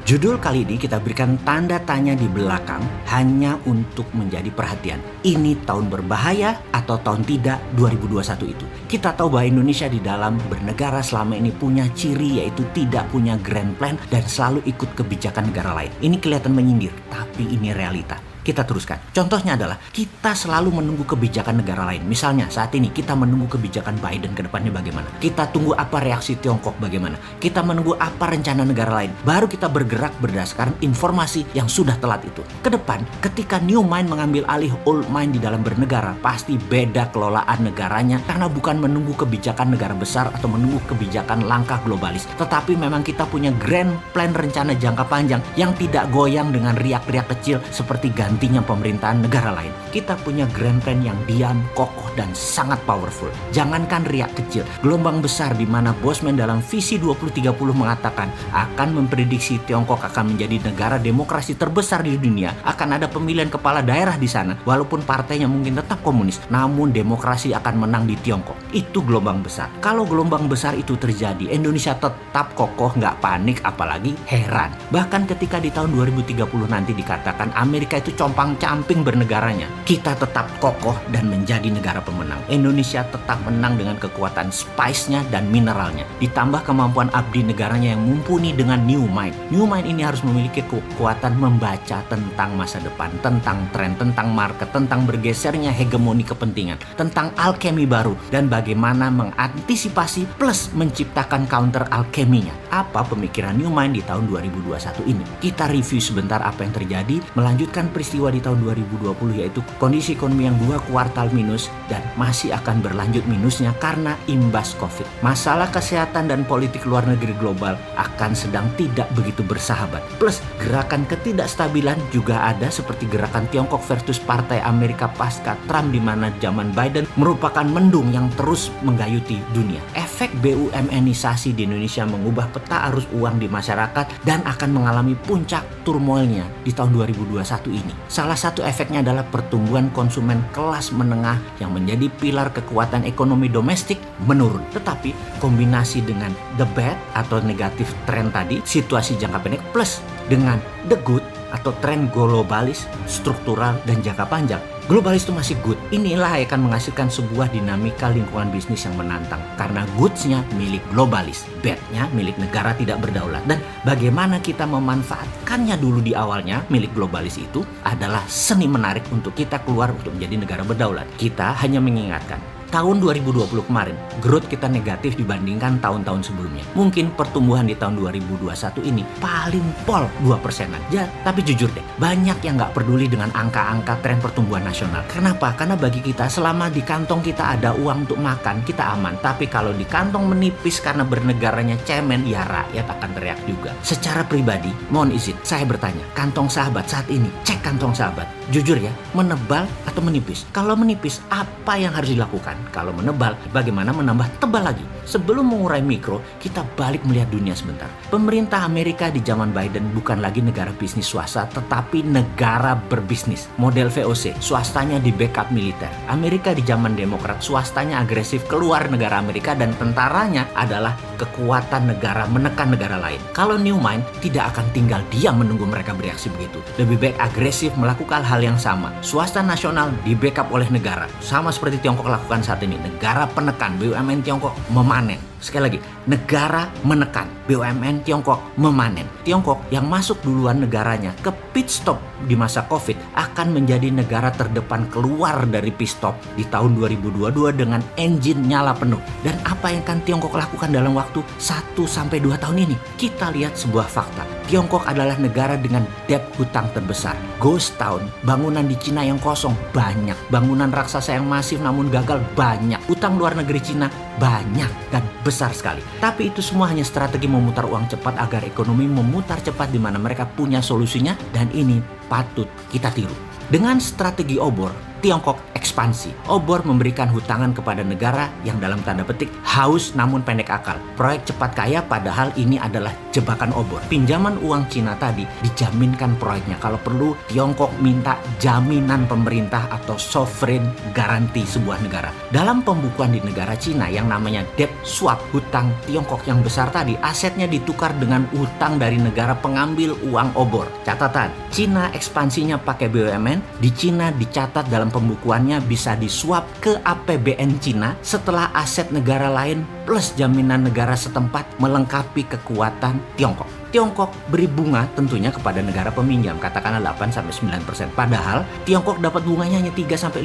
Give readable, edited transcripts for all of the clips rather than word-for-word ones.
Judul kali ini kita berikan tanda tanya di belakang hanya untuk menjadi perhatian. Ini tahun berbahaya atau tahun tidak 2021 itu. Kita tahu bahwa Indonesia di dalam bernegara selama ini punya ciri yaitu tidak punya grand plan dan selalu ikut kebijakan negara lain. Ini kelihatan menyindir, tapi ini realita. Kita teruskan. Contohnya adalah kita selalu menunggu kebijakan negara lain. Misalnya saat ini kita menunggu kebijakan Biden ke depannya bagaimana. Kita tunggu apa reaksi Tiongkok bagaimana. Kita menunggu apa rencana negara lain. Baru kita bergerak berdasarkan informasi yang sudah telat itu. Ke depan ketika new mind mengambil alih old mind di dalam bernegara, pasti beda kelolaan negaranya karena bukan menunggu kebijakan negara besar atau menunggu kebijakan langkah globalis. Tetapi memang kita punya grand plan rencana jangka panjang yang tidak goyang dengan riak-riak kecil seperti gantinya pemerintahan negara lain. Kita punya grand plan yang diam, kokoh, dan sangat powerful. Jangankan riak kecil, gelombang besar di mana Bosman dalam visi 2030 mengatakan akan memprediksi Tiongkok akan menjadi negara demokrasi terbesar di dunia, akan ada pemilihan kepala daerah di sana, walaupun partainya mungkin tetap komunis, namun demokrasi akan menang di Tiongkok. Itu gelombang besar. Kalau gelombang besar itu terjadi, Indonesia tetap kokoh, nggak panik, apalagi heran. Bahkan ketika di tahun 2030 nanti dikatakan Amerika itu compang-camping bernegaranya, kita tetap kokoh dan menjadi negara pemenang. Indonesia tetap menang dengan kekuatan spice-nya dan mineralnya, ditambah kemampuan abdi negaranya yang mumpuni dengan new mind. New mind ini harus memiliki kekuatan membaca tentang masa depan, tentang tren, tentang market, tentang bergesernya hegemoni kepentingan, tentang alkemi baru, dan bagaimana mengantisipasi plus menciptakan counter alkeminya. Apa pemikiran new mind di tahun 2021 ini? Kita review sebentar apa yang terjadi, melanjutkan peristiwa di tahun 2020 yaitu kondisi ekonomi yang 2 kuartal minus dan masih akan berlanjut minusnya karena imbas COVID. Masalah kesehatan dan politik luar negeri global akan sedang tidak begitu bersahabat. Plus gerakan ketidakstabilan juga ada seperti gerakan Tiongkok versus Partai Amerika pasca Trump di mana zaman Biden merupakan mendung yang terus menggayuti dunia. Efek BUMN-isasi di Indonesia mengubah peta arus uang di masyarakat dan akan mengalami puncak turmoilnya di tahun 2021 ini. Salah satu efeknya adalah pertumbuhan konsumen kelas menengah yang menjadi pilar kekuatan ekonomi domestik menurun. Tetapi kombinasi dengan the bad atau negatif tren tadi, situasi jangka pendek plus dengan the good atau tren globalis, struktural, dan jangka panjang. Globalis itu masih good. Inilah yang akan menghasilkan sebuah dinamika lingkungan bisnis yang menantang. Karena goods-nya milik globalis, bad-nya milik negara tidak berdaulat. Dan bagaimana kita memanfaatkannya dulu di awalnya milik globalis itu adalah seni menarik untuk kita keluar untuk menjadi negara berdaulat. Kita hanya mengingatkan, tahun 2020 kemarin, growth kita negatif dibandingkan tahun-tahun sebelumnya. Mungkin pertumbuhan di tahun 2021 ini paling pol 2%-an. Tapi jujur deh, banyak yang nggak peduli dengan angka-angka tren pertumbuhan nasional. Kenapa? Karena bagi kita, selama di kantong kita ada uang untuk makan, kita aman. Tapi kalau di kantong menipis karena bernegaranya cemen, ya rakyat akan teriak juga. Secara pribadi, mohon izin, saya bertanya, kantong sahabat saat ini, cek kantong sahabat. Jujur ya, menebal atau menipis? Kalau menipis, apa yang harus dilakukan? Kalau menebal, bagaimana menambah tebal lagi? Sebelum mengurai mikro, kita balik melihat dunia sebentar. Pemerintah Amerika di zaman Biden bukan lagi negara bisnis swasta, tetapi negara berbisnis. Model VOC, swastanya di backup militer. Amerika di zaman Demokrat, swastanya agresif keluar negara Amerika dan tentaranya adalah kekuatan negara menekan negara lain. Kalau new mind tidak akan tinggal diam menunggu mereka bereaksi begitu. Lebih baik agresif melakukan hal yang sama. Swasta nasional di backup oleh negara. Sama seperti Tiongkok lakukan saat ini. Negara penekan, BUMN Tiongkok memanen. Sekali lagi, negara menekan, BUMN Tiongkok memanen. Tiongkok yang masuk duluan negaranya ke pit stop di masa COVID akan menjadi negara terdepan keluar dari pit stop di tahun 2022 dengan engine nyala penuh. Dan apa yang akan Tiongkok lakukan dalam waktu 1-2 tahun ini? Kita lihat sebuah fakta. Tiongkok adalah negara dengan debt hutang terbesar. Ghost town, bangunan di Cina yang kosong banyak. Bangunan raksasa yang masif namun gagal banyak. Utang luar negeri Cina banyak dan besar sekali. Tapi itu semua hanya strategi memutar uang cepat agar ekonomi memutar cepat di mana mereka punya solusinya dan ini patut kita tiru. Dengan strategi obor, Tiongkok ekspansi. Obor memberikan hutangan kepada negara yang dalam tanda petik haus namun pendek akal. Proyek cepat kaya padahal ini adalah jebakan obor. Pinjaman uang Cina tadi dijaminkan proyeknya. Kalau perlu Tiongkok minta jaminan pemerintah atau sovereign garanti sebuah negara. Dalam pembukuan di negara Cina yang namanya debt swap, hutang Tiongkok yang besar tadi, asetnya ditukar dengan utang dari negara pengambil uang obor. Catatan, Cina ekspansinya pakai BUMN, di Cina dicatat dalam pembukuannya bisa disuap ke APBN Cina setelah aset negara lain plus jaminan negara setempat melengkapi kekuatan Tiongkok. Tiongkok beri bunga tentunya kepada negara peminjam, katakanlah 8-9%. Padahal Tiongkok dapat bunganya hanya 3-5%.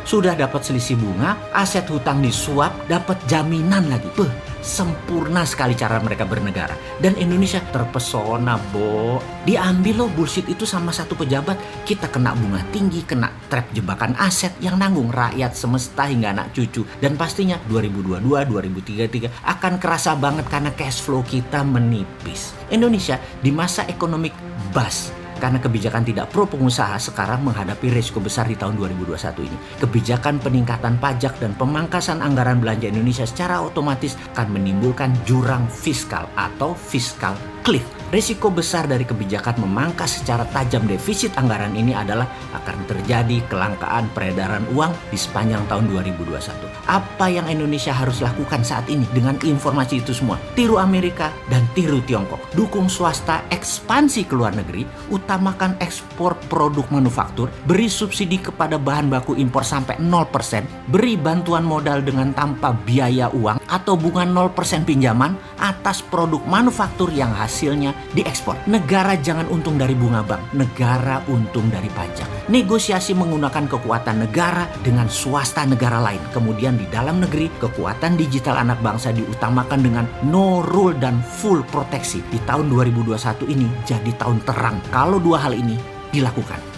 Sudah dapat selisih bunga, aset hutang disuap, dapat jaminan lagi. Sempurna sekali cara mereka bernegara. Dan Indonesia terpesona, Bo. Diambil loh bullshit itu sama satu pejabat. Kita kena bunga tinggi, kena trap jebakan aset yang nanggung rakyat semesta hingga anak cucu. Dan pastinya 2022-2033 akan kerasa banget karena cash flow kita menipis. Indonesia di masa ekonomi bust karena kebijakan tidak pro pengusaha sekarang menghadapi risiko besar di tahun 2021 ini. Kebijakan peningkatan pajak dan pemangkasan anggaran belanja Indonesia secara otomatis akan menimbulkan jurang fiskal atau fiscal cliff. Risiko besar dari kebijakan memangkas secara tajam defisit anggaran ini adalah akan terjadi kelangkaan peredaran uang di sepanjang tahun 2021. Apa yang Indonesia harus lakukan saat ini dengan informasi itu semua? Tiru Amerika dan tiru Tiongkok. Dukung swasta ekspansi ke luar negeri, utamakan ekspor produk manufaktur, beri subsidi kepada bahan baku impor sampai 0%, beri bantuan modal dengan tanpa biaya uang atau bunga 0% pinjaman atas produk manufaktur yang hasilnya diekspor. Negara jangan untung dari bunga bank, negara untung dari pajak. Negosiasi menggunakan kekuatan negara dengan swasta negara lain. Kemudian di dalam negeri, kekuatan digital anak bangsa diutamakan dengan no rule dan full proteksi. Di tahun 2021 ini jadi tahun terang kalau dua hal ini dilakukan.